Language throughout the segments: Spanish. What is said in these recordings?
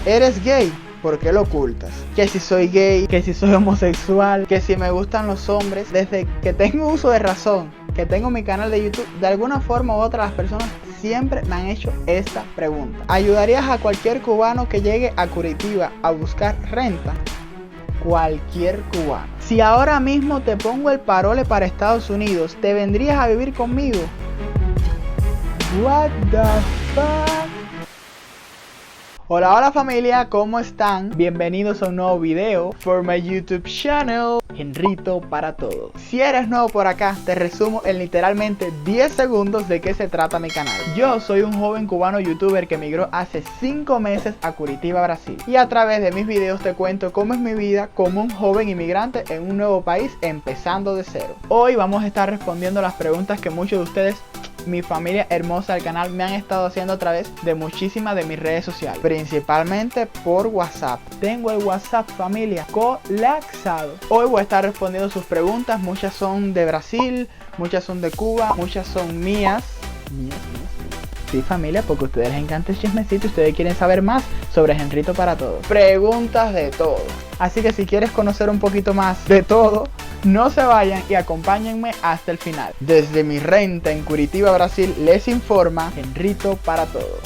¿Eres gay? ¿Por qué lo ocultas? Que si soy gay, que si soy homosexual, que si me gustan los hombres. Desde que tengo uso de razón, que tengo mi canal de YouTube, de alguna forma u otra las personas siempre me han hecho esta pregunta. ¿Ayudarías a cualquier cubano que llegue a Curitiba a buscar renta? Cualquier cubano. Si ahora mismo te pongo el parole para Estados Unidos, ¿te vendrías a vivir conmigo? What the fuck? Hola familia, ¿cómo están? Bienvenidos a un nuevo video for my YouTube channel, Henrito para Todos. Si eres nuevo por acá, te resumo en literalmente 10 segundos de qué se trata mi canal. Yo soy un joven cubano youtuber que emigró hace 5 meses a Curitiba, Brasil. Y a través de mis videos te cuento cómo es mi vida como un joven inmigrante en un nuevo país empezando de cero. Hoy vamos a estar respondiendo las preguntas que muchos de ustedes, mi familia hermosa del canal, me han estado haciendo a través de muchísimas de mis redes sociales, principalmente por WhatsApp. Tengo el WhatsApp, familia, colapsado. Hoy voy a estar respondiendo sus preguntas. Muchas son de Brasil, muchas son de Cuba, muchas son mías. Sí, familia, porque a ustedes les encanta el chismecito y ustedes quieren saber más sobre Henrito para Todos. Preguntas de todo. Así que si quieres conocer un poquito más de todo, no se vayan y acompáñenme hasta el final. Desde mi renta en Curitiba, Brasil, les informa Henrito para Todos.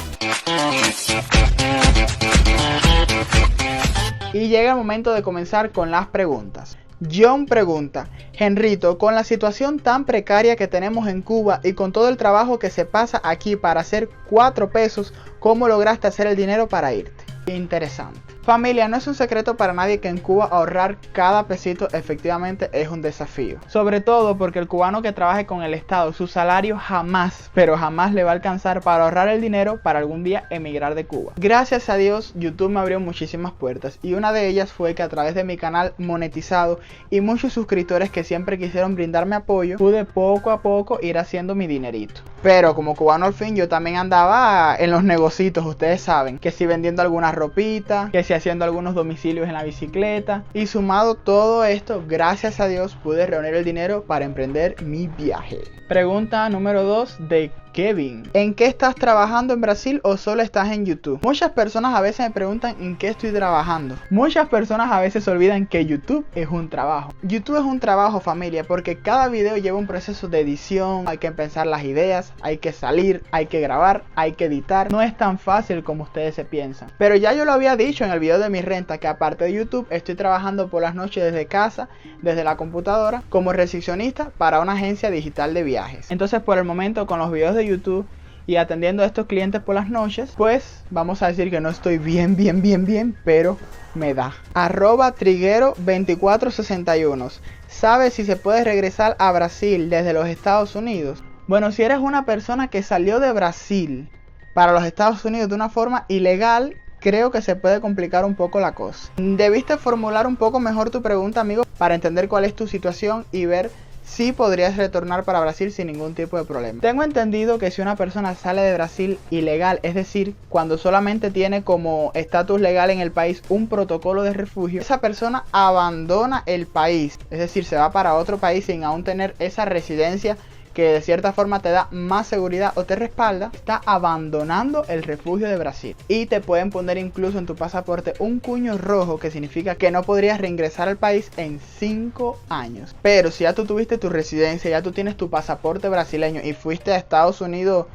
Y llega el momento de comenzar con las preguntas. John pregunta: Henrito, con la situación tan precaria que tenemos en Cuba y con todo el trabajo que se pasa aquí para hacer 4 pesos, ¿cómo lograste hacer el dinero para irte? Interesante. Familia, no es un secreto para nadie que en Cuba ahorrar cada pesito efectivamente es un desafío. Sobre todo porque el cubano que trabaje con el Estado, su salario jamás, pero jamás le va a alcanzar para ahorrar el dinero para algún día emigrar de Cuba. Gracias a Dios, YouTube me abrió muchísimas puertas y una de ellas fue que a través de mi canal monetizado y muchos suscriptores que siempre quisieron brindarme apoyo, pude poco a poco ir haciendo mi dinerito. Pero como cubano al fin, yo también andaba en los negocitos, ustedes saben, que si vendiendo alguna ropita, que si haciendo algunos domicilios en la bicicleta, y sumado todo esto, gracias a Dios pude reunir el dinero para emprender mi viaje. Pregunta número 2 de Kevin: ¿en qué estás trabajando en Brasil o solo estás en YouTube? Muchas personas a veces me preguntan en qué estoy trabajando. Muchas personas a veces se olvidan que YouTube es un trabajo. YouTube es un trabajo, familia, porque cada video lleva un proceso de edición, hay que pensar las ideas, hay que salir, hay que grabar, hay que editar. No es tan fácil como ustedes se piensan. Pero ya yo lo había dicho en el video de mi renta, que aparte de YouTube estoy trabajando por las noches desde casa, desde la computadora, como recepcionista para una agencia digital de viajes. Entonces por el momento, con los videos de YouTube y atendiendo a estos clientes por las noches, pues vamos a decir que no estoy bien, pero me da. @Triguero2461: ¿sabes si se puede regresar a Brasil desde los Estados Unidos? Bueno, si eres una persona que salió de Brasil para los Estados Unidos de una forma ilegal, creo que se puede complicar un poco la cosa. Debiste formular un poco mejor tu pregunta, amigo, para entender cuál es tu situación y ver si podrías retornar para Brasil sin ningún tipo de problema. Tengo entendido que si una persona sale de Brasil ilegal, es decir, cuando solamente tiene como estatus legal en el país un protocolo de refugio, esa persona abandona el país, es decir, se va para otro país sin aún tener esa residencia que de cierta forma te da más seguridad o te respalda, está abandonando el refugio de Brasil. Y te pueden poner incluso en tu pasaporte un cuño rojo, que significa que no podrías reingresar al país en 5 años. Pero si ya tú tuviste tu residencia, ya tú tienes tu pasaporte brasileño y fuiste a Estados Unidos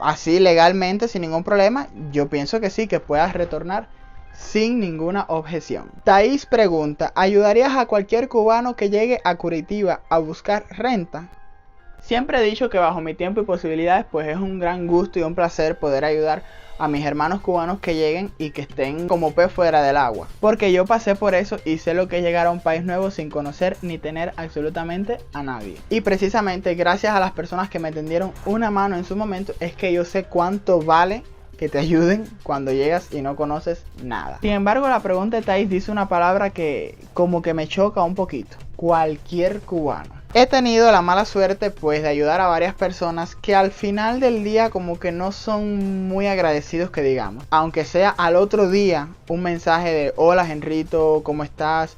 así legalmente, sin ningún problema, yo pienso que sí, que puedas retornar sin ninguna objeción. Thais pregunta: ¿ayudarías a cualquier cubano que llegue a Curitiba a buscar renta? Siempre he dicho que bajo mi tiempo y posibilidades, pues es un gran gusto y un placer poder ayudar a mis hermanos cubanos que lleguen y que estén como pez fuera del agua. Porque yo pasé por eso y sé lo que es llegar a un país nuevo sin conocer ni tener absolutamente a nadie. Y precisamente gracias a las personas que me tendieron una mano en su momento, es que yo sé cuánto vale que te ayuden cuando llegas y no conoces nada. Sin embargo, la pregunta de Thais dice una palabra que como que me choca un poquito: cualquier cubano. He tenido la mala suerte pues de ayudar a varias personas que al final del día como que no son muy agradecidos, que digamos. Aunque sea al otro día un mensaje de: hola Henrito, ¿cómo estás?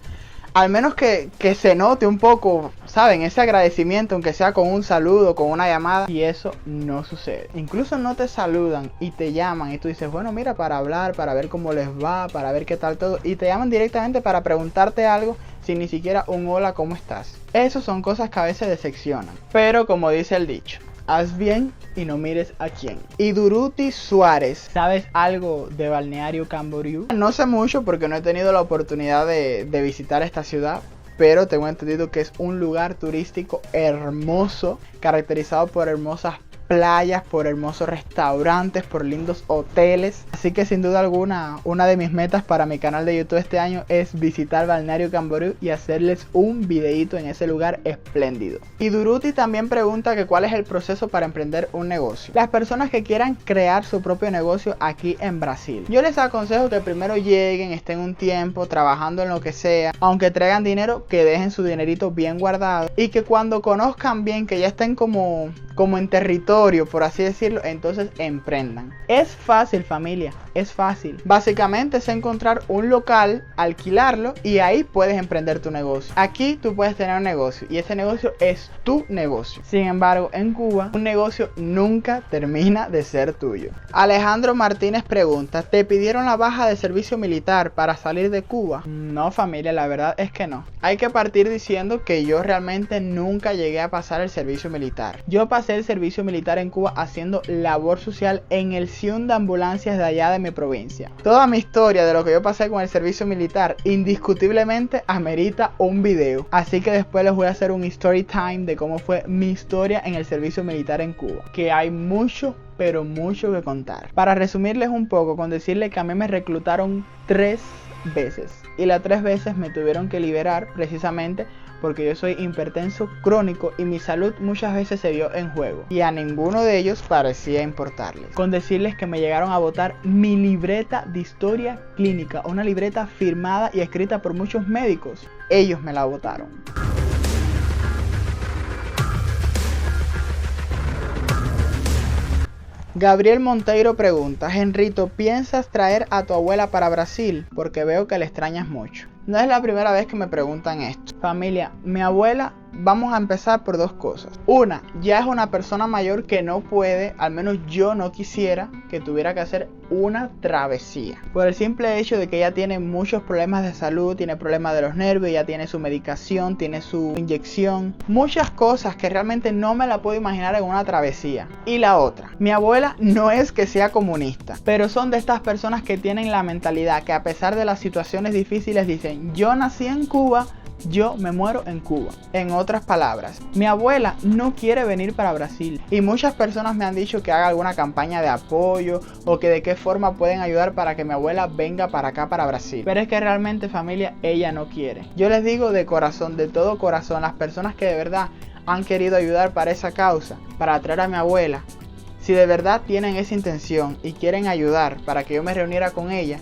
al menos que se note un poco, ¿saben? Ese agradecimiento, aunque sea con un saludo, con una llamada. Y eso no sucede. Incluso no te saludan y te llaman y tú dices, bueno, mira, para hablar, para ver cómo les va, para ver qué tal todo. Y te llaman directamente para preguntarte algo sin ni siquiera un hola, ¿cómo estás? Esas son cosas que a veces decepcionan. Pero como dice el dicho, haz bien y no mires a quién. Y Durruti Suárez, ¿sabes algo de Balneario Camboriú? No sé mucho porque no he tenido la oportunidad de visitar esta ciudad, pero tengo entendido que es un lugar turístico hermoso, caracterizado por hermosas playas, por hermosos restaurantes, por lindos hoteles. Así que sin duda alguna, una de mis metas para mi canal de YouTube este año es visitar Balneario Camboriú y hacerles un videito en ese lugar espléndido. Y Durruti también pregunta que cuál es el proceso para emprender un negocio. Las personas que quieran crear su propio negocio aquí en Brasil, yo les aconsejo que primero lleguen, estén un tiempo trabajando en lo que sea, aunque traigan dinero, que dejen su dinerito bien guardado y que cuando conozcan bien, que ya estén como en territorio, por así decirlo, entonces emprendan. Es fácil, familia, es fácil. Básicamente es encontrar un local, alquilarlo y ahí puedes emprender tu negocio. Aquí tú puedes tener un negocio y ese negocio es tu negocio. Sin embargo, en Cuba, un negocio nunca termina de ser tuyo. Alejandro Martínez pregunta, ¿te pidieron la baja de servicio militar para salir de Cuba? No, familia, la verdad es que no. Hay que partir diciendo que yo realmente nunca llegué a pasar el servicio militar. Yo pasé el servicio militar en Cuba haciendo labor social en el CIUN de ambulancias de allá de mi provincia. Toda mi historia de lo que yo pasé con el servicio militar indiscutiblemente amerita un video, así que después les voy a hacer un story time de cómo fue mi historia en el servicio militar en Cuba, que hay mucho, pero mucho que contar. Para resumirles un poco, con decirles que a mí me reclutaron 3 veces y las 3 veces me tuvieron que liberar precisamente porque yo soy hipertenso crónico y mi salud muchas veces se vio en juego y a ninguno de ellos parecía importarles. Con decirles que me llegaron a botar mi libreta de historia clínica, una libreta firmada y escrita por muchos médicos. Ellos me la botaron. Gabriel Monteiro pregunta, Henrito, ¿piensas traer a tu abuela para Brasil? Porque veo que le extrañas mucho. No es la primera vez que me preguntan esto. Familia, mi abuela, vamos a empezar por 2 cosas. Una, ya es una persona mayor que no puede, al menos yo no quisiera que tuviera que hacer una travesía. Por el simple hecho de que ella tiene muchos problemas de salud, tiene problemas de los nervios, ya tiene su medicación, tiene su inyección. Muchas cosas que realmente no me la puedo imaginar en una travesía. Y la otra, mi abuela no es que sea comunista, pero son de estas personas que tienen la mentalidad que a pesar de las situaciones difíciles dicen, yo nací en Cuba, yo me muero en Cuba. En otras palabras, mi abuela no quiere venir para Brasil y muchas personas me han dicho que haga alguna campaña de apoyo o que de qué forma pueden ayudar para que mi abuela venga para acá, para Brasil. Pero es que realmente, familia, ella no quiere. Yo les digo de corazón, de todo corazón, las personas que de verdad han querido ayudar para esa causa, para traer a mi abuela, si de verdad tienen esa intención y quieren ayudar para que yo me reuniera con ella,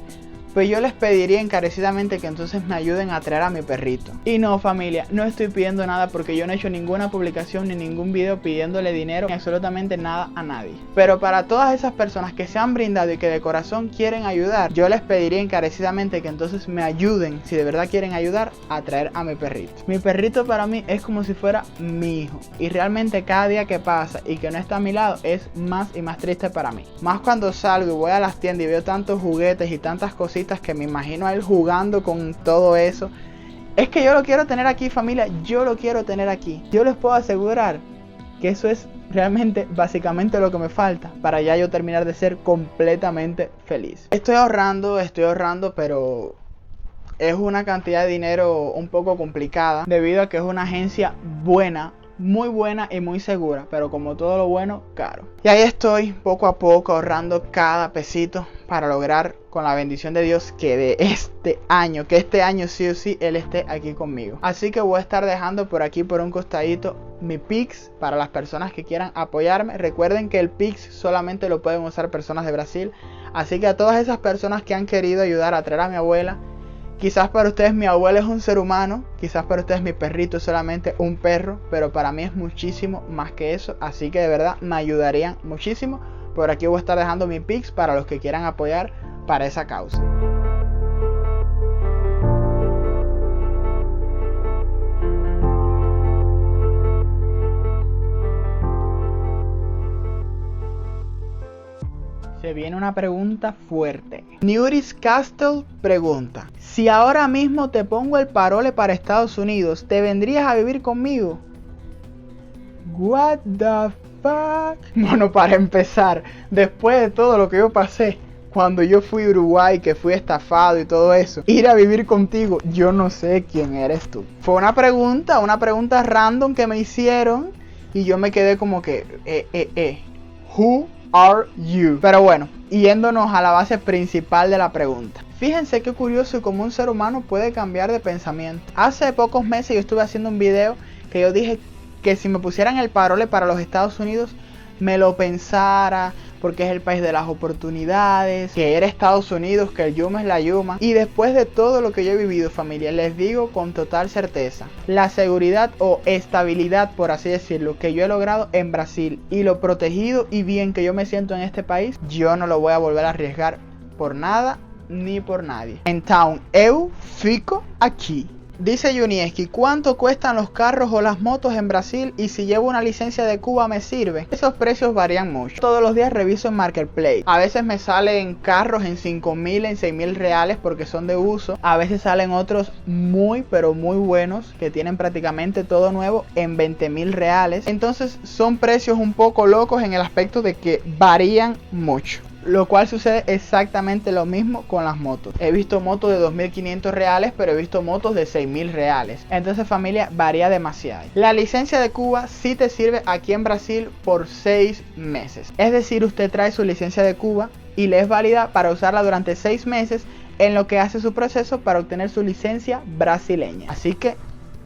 pues yo les pediría encarecidamente que entonces me ayuden a traer a mi perrito. Y no, familia, no estoy pidiendo nada porque yo no he hecho ninguna publicación ni ningún video pidiéndole dinero ni absolutamente nada a nadie. Pero para todas esas personas que se han brindado y que de corazón quieren ayudar, yo les pediría encarecidamente que entonces me ayuden, si de verdad quieren ayudar, a traer a mi perrito. Mi perrito para mí es como si fuera mi hijo. Y realmente cada día que pasa y que no está a mi lado es más y más triste para mí. Más cuando salgo y voy a las tiendas y veo tantos juguetes y tantas cositas que me imagino a él jugando con todo eso. Es que yo lo quiero tener aquí, familia, yo lo quiero tener aquí. Yo les puedo asegurar que eso es realmente básicamente lo que me falta para ya yo terminar de ser completamente feliz. Estoy ahorrando, pero es una cantidad de dinero un poco complicada debido a que es una agencia buena, muy buena y muy segura, pero como todo lo bueno, caro. Y ahí estoy poco a poco ahorrando cada pesito para lograr, con la bendición de Dios, que este año sí o sí Él esté aquí conmigo. Así que voy a estar dejando por aquí por un costadito mi Pix para las personas que quieran apoyarme. Recuerden que el Pix solamente lo pueden usar personas de Brasil, así que a todas esas personas que han querido ayudar a traer a mi abuela, quizás para ustedes mi abuela es un ser humano, quizás para ustedes mi perrito es solamente un perro, pero para mí es muchísimo más que eso, así que de verdad me ayudarían muchísimo. Por aquí voy a estar dejando mi Pix para los que quieran apoyar para esa causa. Se viene una pregunta fuerte. Newris Castle pregunta: si ahora mismo te pongo el parole para Estados Unidos, ¿te vendrías a vivir conmigo? What the fuck? Bueno, para empezar, después de todo lo que yo pasé cuando yo fui a Uruguay, que fui estafado y todo eso, ir a vivir contigo, yo no sé quién eres tú. Fue una pregunta random que me hicieron y yo me quedé como que, who are you? Pero bueno, yéndonos a la base principal de la pregunta. Fíjense qué curioso y cómo un ser humano puede cambiar de pensamiento. Hace pocos meses yo estuve haciendo un video que yo dije que si me pusieran el parole para los Estados Unidos, me lo pensara, porque es el país de las oportunidades, que era Estados Unidos, que el yuma es la yuma. Y después de todo lo que yo he vivido, familia, les digo con total certeza, la seguridad o estabilidad, por así decirlo, que yo he logrado en Brasil y lo protegido y bien que yo me siento en este país, yo no lo voy a volver a arriesgar por nada ni por nadie. Então, eu fico aquí. Dice Junieski: ¿cuánto cuestan los carros o las motos en Brasil? Y si llevo una licencia de Cuba, ¿me sirve? Esos precios varían mucho. Todos los días reviso en Marketplace. A veces me salen carros en 5.000, en 6.000 reales porque son de uso. A veces salen otros muy, pero muy buenos que tienen prácticamente todo nuevo en 20.000 reales. Entonces son precios un poco locos en el aspecto de que varían mucho. Lo cual sucede exactamente lo mismo con las motos. He visto motos de 2.500 reales, pero he visto motos de 6.000 reales. Entonces, familia, varía demasiado. La licencia de Cuba sí te sirve aquí en Brasil por 6 meses. Es decir, usted trae su licencia de Cuba y le es válida para usarla durante 6 meses en lo que hace su proceso para obtener su licencia brasileña. Así que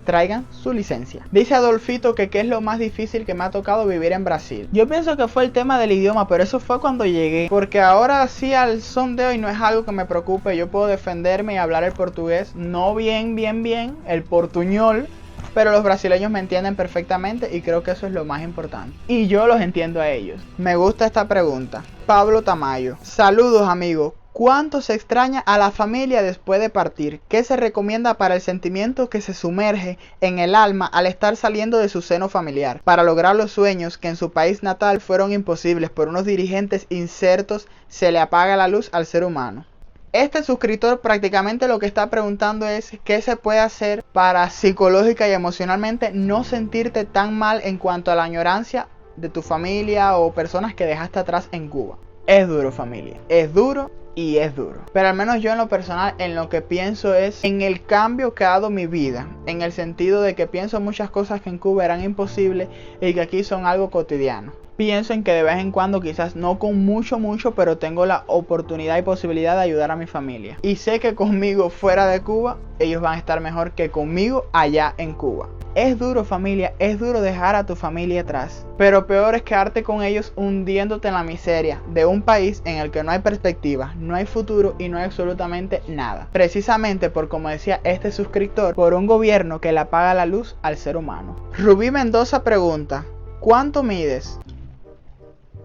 traigan su licencia. Dice Adolfito que qué es lo más difícil que me ha tocado vivir en Brasil. Yo pienso que fue el tema del idioma, pero eso fue cuando llegué, porque ahora sí, al son de hoy, no es algo que me preocupe. Yo puedo defenderme y hablar el portugués, no bien, el portuñol, pero los brasileños me entienden perfectamente y creo que eso es lo más importante. Y yo los entiendo a ellos. Me gusta esta pregunta. Pablo Tamayo: saludos, amigo. ¿Cuánto se extraña a la familia después de partir? ¿Qué se recomienda para el sentimiento que se sumerge en el alma al estar saliendo de su seno familiar, para lograr los sueños que en su país natal fueron imposibles por unos dirigentes insertos? Se le apaga la luz al ser humano. Este suscriptor prácticamente lo que está preguntando es qué se puede hacer para psicológica y emocionalmente no sentirte tan mal en cuanto a la añorancia de tu familia o personas que dejaste atrás en Cuba. Es duro, familia, es duro. Y es duro, pero al menos yo en lo personal, en lo que pienso es en el cambio que ha dado mi vida, en el sentido de que pienso muchas cosas que en Cuba eran imposibles y que aquí son algo cotidiano. Pienso en que de vez en cuando, quizás no con mucho, pero tengo la oportunidad y posibilidad de ayudar a mi familia. Y sé que conmigo fuera de Cuba, ellos van a estar mejor que conmigo allá en Cuba. Es duro, familia, es duro dejar a tu familia atrás, pero peor es quedarte con ellos hundiéndote en la miseria de un país en el que no hay perspectiva, no hay futuro y no hay absolutamente nada. Precisamente por, como decía este suscriptor, por un gobierno que le apaga la luz al ser humano. Rubí Mendoza pregunta: ¿cuánto mides?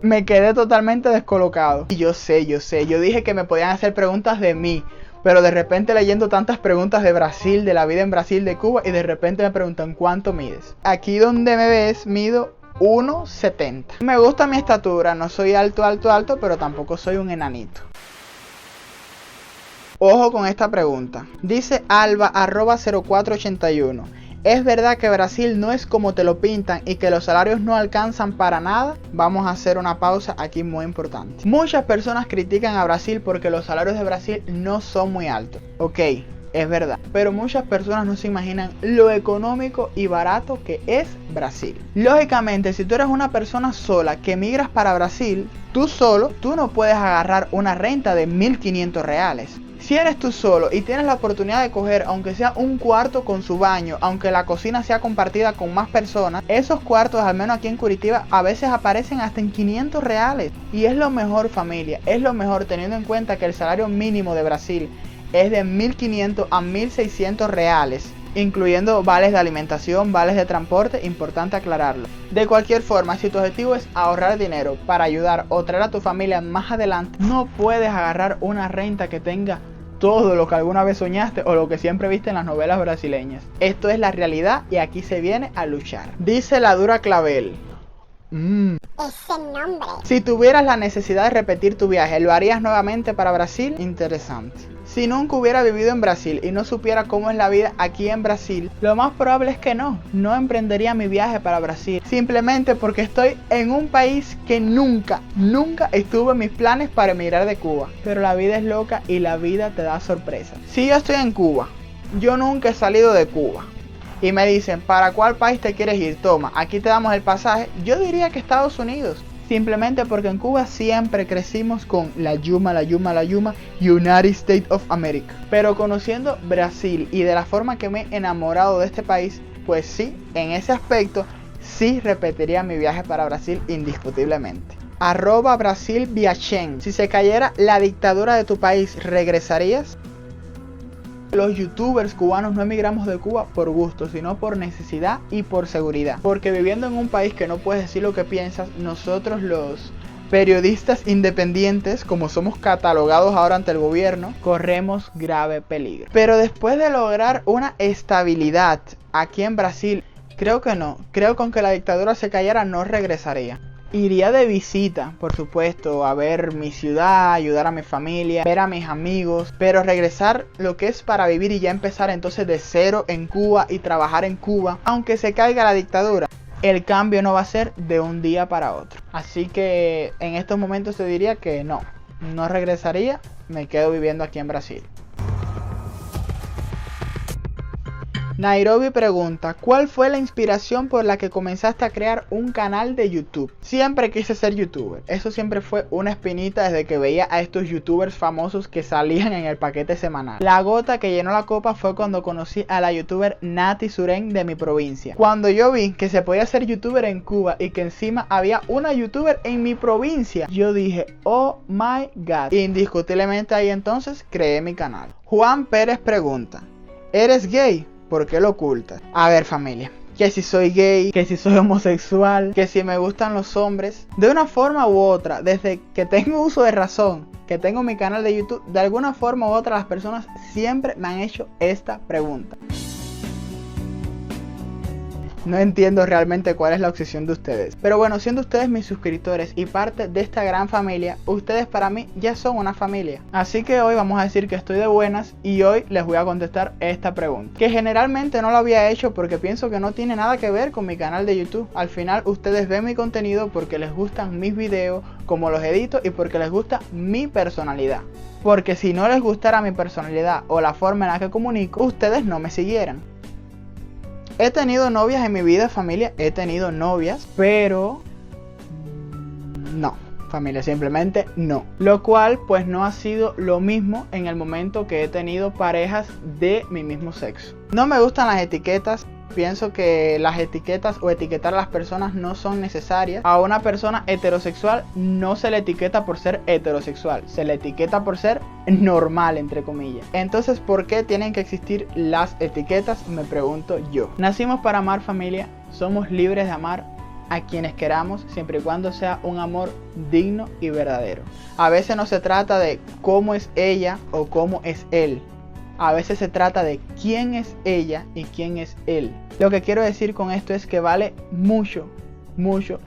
Me quedé totalmente descolocado. Y yo sé, yo dije que me podían hacer preguntas de mí, pero de repente leyendo tantas preguntas de Brasil, de la vida en Brasil, de Cuba, y de repente me preguntan ¿cuánto mides? Aquí donde me ves, mido 1,70. Me gusta mi estatura, no soy alto, pero tampoco soy un enanito. Ojo con esta pregunta. Dice Alba @0481. ¿Es verdad que Brasil no es como te lo pintan y que los salarios no alcanzan para nada? Vamos a hacer una pausa aquí muy importante. Muchas personas critican a Brasil porque los salarios de Brasil no son muy altos. Ok, es verdad. Pero muchas personas no se imaginan lo económico y barato que es Brasil. Lógicamente, si tú eres una persona sola que migras para Brasil, tú no puedes agarrar una renta de 1.500 reales. Si eres tú solo y tienes la oportunidad de coger, aunque sea un cuarto con su baño, aunque la cocina sea compartida con más personas, esos cuartos, al menos aquí en Curitiba, a veces aparecen hasta en 500 reales. Y es lo mejor, familia, es lo mejor teniendo en cuenta que el salario mínimo de Brasil es de 1.500 a 1.600 reales. Incluyendo vales de alimentación, vales de transporte, importante aclararlo. De cualquier forma, si tu objetivo es ahorrar dinero para ayudar o traer a tu familia más adelante, no puedes agarrar una renta que tenga todo lo que alguna vez soñaste o lo que siempre viste en las novelas brasileñas. Esto es la realidad y aquí se viene a luchar. Dice la dura Clavel: Ese nombre. Si tuvieras la necesidad de repetir tu viaje, ¿lo harías nuevamente para Brasil? Interesante. Si nunca hubiera vivido en Brasil y no supiera cómo es la vida aquí en Brasil, lo más probable es que no emprendería mi viaje para Brasil. Simplemente porque estoy en un país que nunca estuvo en mis planes para emigrar de Cuba. Pero la vida es loca y la vida te da sorpresas. Si yo estoy en Cuba, yo nunca he salido de Cuba, y me dicen, ¿para cuál país te quieres ir? Toma, aquí te damos el pasaje. Yo diría que Estados Unidos. Simplemente porque en Cuba siempre crecimos con la Yuma, United States of America. Pero conociendo Brasil y de la forma que me he enamorado de este país, pues sí, en ese aspecto, sí repetiría mi viaje para Brasil indiscutiblemente. @BrasilViachen. Si se cayera la dictadura de tu país, ¿regresarías? Los youtubers cubanos no emigramos de Cuba por gusto, sino por necesidad y por seguridad. Porque viviendo en un país que no puedes decir lo que piensas, nosotros los periodistas independientes, como somos catalogados ahora ante el gobierno, corremos grave peligro. Pero después de lograr una estabilidad aquí en Brasil, creo que no. Creo que aunque la dictadura se cayera, no regresaría. Iría de visita, por supuesto, a ver mi ciudad, ayudar a mi familia, ver a mis amigos, pero regresar lo que es para vivir y ya empezar entonces de cero en Cuba y trabajar en Cuba, aunque se caiga la dictadura, el cambio no va a ser de un día para otro. Así que en estos momentos te diría que no regresaría, me quedo viviendo aquí en Brasil. Nairobi pregunta, ¿cuál fue la inspiración por la que comenzaste a crear un canal de YouTube? Siempre quise ser youtuber, eso siempre fue una espinita desde que veía a estos youtubers famosos que salían en el paquete semanal. La gota que llenó la copa fue cuando conocí a la youtuber Nati Suren de mi provincia. Cuando yo vi que se podía ser youtuber en Cuba y que encima había una youtuber en mi provincia, yo dije, oh my god. Indiscutiblemente ahí entonces creé mi canal. Juan Pérez pregunta, ¿eres gay? ¿Por qué lo ocultas? A ver, familia, que si soy gay, que si soy homosexual, que si me gustan los hombres, de una forma u otra, desde que tengo uso de razón, que tengo mi canal de YouTube, de alguna forma u otra las personas siempre me han hecho esta pregunta. No entiendo realmente cuál es la obsesión de ustedes. Pero bueno, siendo ustedes mis suscriptores y parte de esta gran familia, ustedes para mí ya son una familia. Así que hoy vamos a decir que estoy de buenas y hoy les voy a contestar esta pregunta. Que generalmente no lo había hecho porque pienso que no tiene nada que ver con mi canal de YouTube. Al final ustedes ven mi contenido porque les gustan mis videos, como los edito y porque les gusta mi personalidad. Porque si no les gustara mi personalidad o la forma en la que comunico, ustedes no me siguieran. He tenido novias en mi vida, familia, he tenido novias, pero no, familia, simplemente no. Lo cual pues no ha sido lo mismo en el momento que he tenido parejas de mi mismo sexo. No me gustan las etiquetas. Pienso que las etiquetas o etiquetar a las personas no son necesarias. A una persona heterosexual no se le etiqueta por ser heterosexual, se le etiqueta por ser normal, entre comillas. Entonces, ¿por qué tienen que existir las etiquetas? Me pregunto yo. Nacimos para amar, familia. Somos libres de amar a quienes queramos, siempre y cuando sea un amor digno y verdadero. A veces no se trata de cómo es ella o cómo es él. A veces se trata de quién es ella y quién es él. Lo que quiero decir con esto es que vale mucho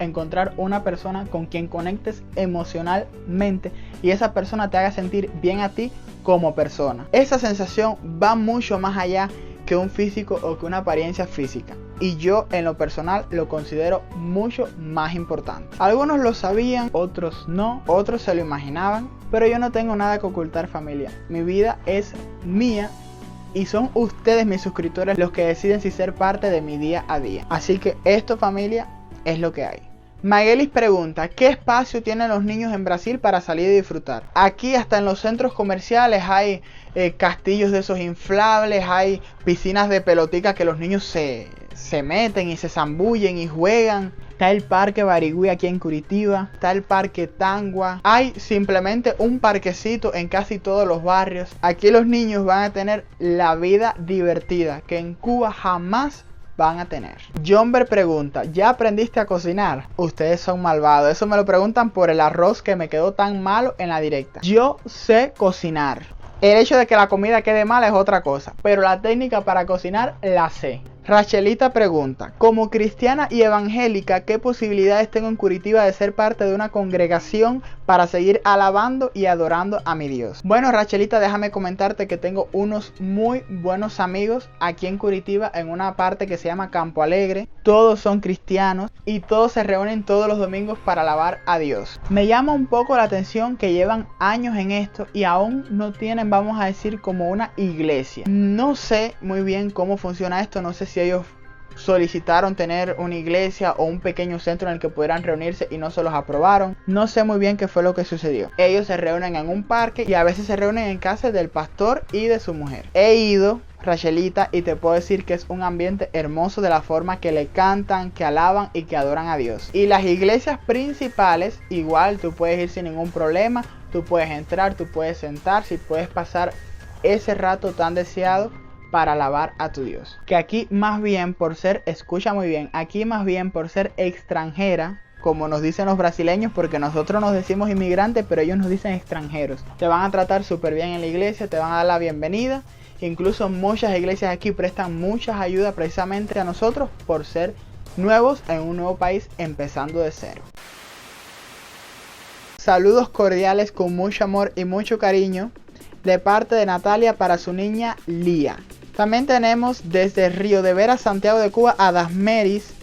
encontrar una persona con quien conectes emocionalmente y esa persona te haga sentir bien a ti como persona. Esa sensación va mucho más allá que un físico o que una apariencia física. Y yo en lo personal lo considero mucho más importante. Algunos lo sabían, otros no, otros se lo imaginaban, pero yo no tengo nada que ocultar, familia. Mi vida es mía y son ustedes, mis suscriptores, los que deciden si ser parte de mi día a día. Así que esto, familia, es lo que hay. Magelis pregunta, ¿qué espacio tienen los niños en Brasil para salir y disfrutar? Aquí hasta en los centros comerciales hay castillos de esos inflables, hay piscinas de pelotica que los niños se meten y se zambullen y juegan. Está el parque Barigüí aquí en Curitiba, está el parque Tangua. Hay simplemente un parquecito en casi todos los barrios. Aquí los niños van a tener la vida divertida que en Cuba jamás van a tener. Jomber pregunta, ¿ya aprendiste a cocinar? Ustedes son malvados. Eso me lo preguntan por el arroz que me quedó tan malo en la directa. Yo sé cocinar. El hecho de que la comida quede mala es otra cosa, pero la técnica para cocinar la sé. Rachelita pregunta, como cristiana y evangélica, ¿qué posibilidades tengo en Curitiba de ser parte de una congregación para seguir alabando y adorando a mi Dios? Bueno, Rachelita, déjame comentarte que tengo unos muy buenos amigos aquí en Curitiba, en una parte que se llama Campo Alegre. Todos son cristianos y todos se reúnen todos los domingos para alabar a Dios. Me llama un poco la atención que llevan años en esto y aún no tienen, vamos a decir, como una iglesia. No sé muy bien cómo funciona esto, no sé si ellos solicitaron tener una iglesia o un pequeño centro en el que pudieran reunirse y no se los aprobaron. No sé muy bien qué fue lo que sucedió. Ellos se reúnen en un parque y a veces se reúnen en casa del pastor y de su mujer. He ido, Rachelita, y te puedo decir que es un ambiente hermoso de la forma que le cantan, que alaban y que adoran a Dios. Y las iglesias principales, igual tú puedes ir sin ningún problema, tú puedes entrar, tú puedes sentarse y puedes pasar ese rato tan deseado para alabar a tu Dios. Que aquí más bien por ser, escucha muy bien, aquí más bien por ser extranjera, como nos dicen los brasileños, porque nosotros nos decimos inmigrantes, pero ellos nos dicen extranjeros. Te van a tratar súper bien en la iglesia, te van a dar la bienvenida. Incluso muchas iglesias aquí prestan muchas ayudas precisamente a nosotros por ser nuevos en un nuevo país, empezando de cero. Saludos cordiales con mucho amor y mucho cariño de parte de Natalia para su niña Lía. También tenemos desde Río de Vera, Santiago de Cuba, a Dasmeris,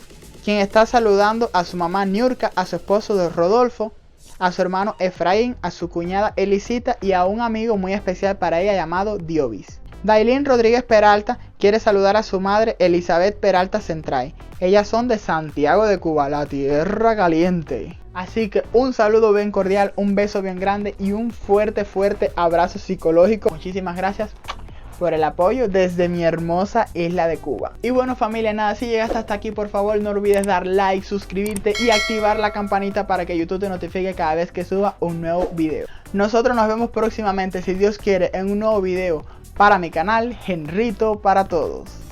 quien está saludando a su mamá Niurka, a su esposo Rodolfo, a su hermano Efraín, a su cuñada Elisita y a un amigo muy especial para ella llamado Diovis. Dailín Rodríguez Peralta quiere saludar a su madre Elizabeth Peralta Centray. Ellas son de Santiago de Cuba, la tierra caliente. Así que un saludo bien cordial, un beso bien grande y un fuerte abrazo psicológico. Muchísimas gracias por el apoyo desde mi hermosa isla de Cuba. Y bueno, familia, nada, si llegaste hasta aquí, por favor no olvides dar like, suscribirte y activar la campanita para que YouTube te notifique cada vez que suba un nuevo video. Nosotros nos vemos próximamente, si Dios quiere, en un nuevo video para mi canal Henrito para Todos.